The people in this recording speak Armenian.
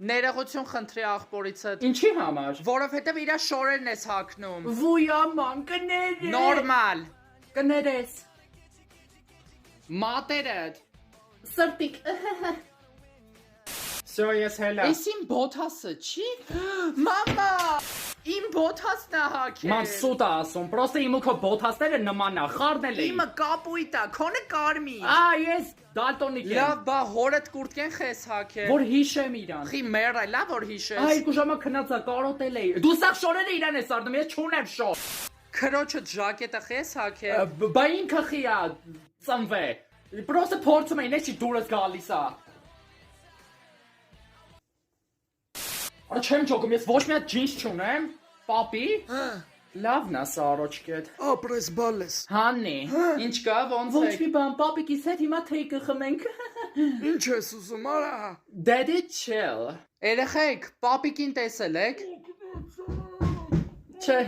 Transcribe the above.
Ներողություն խնդրի աղբորիցդ։ Ինչի համար։ Որովհետև իրա շորերն ես հագնում։ Վույաման կներես։ Նորմալ։ Կներես։ Մատերդ։ Սրտիկ։ Всё, ես հելա։ Էս իմ բոթասը չի։ Մամա։ Իմ բոթասն է հագել։ Ման սուտ ասում, պրոստը իմ ու քո բոթասները նման է, խառնել էի։ Իմը կապույտ է, քոնը կարմիր։ Ես դալտոնիկ եմ։ Լավ, բա հորդ կուրտկեն խես հագել։ Որ հիշեմ իրան։ Խի մերը, լավ որ հիշես։ Երկու ժամը քնած է, կարոտել էի։ Դու սա շորերը իրան ես արդում, ես չունեմ շոր։ Քրոջը ժակետը խես հագել։ Բա ինքը խի է, ծնվե։ Պրոստը փորձում էին, էսի դուրս գալիս է։ Արա չեմ ճոգում, ես ոչ մի հատ ջինս չունեմ, պապի։ Լավն է սա առոջկետ։ Ապրես բալես։ Հանի, ինչ կա, ոնց Ոչ եք։ Ոչ մի բան, պապիկիս հետ հիմա թեյ կխմենք։ Ինչ ես ուզում, արա։ Daddy chill։ Երեխեք, պապիկին տեսել եք։ Չէ,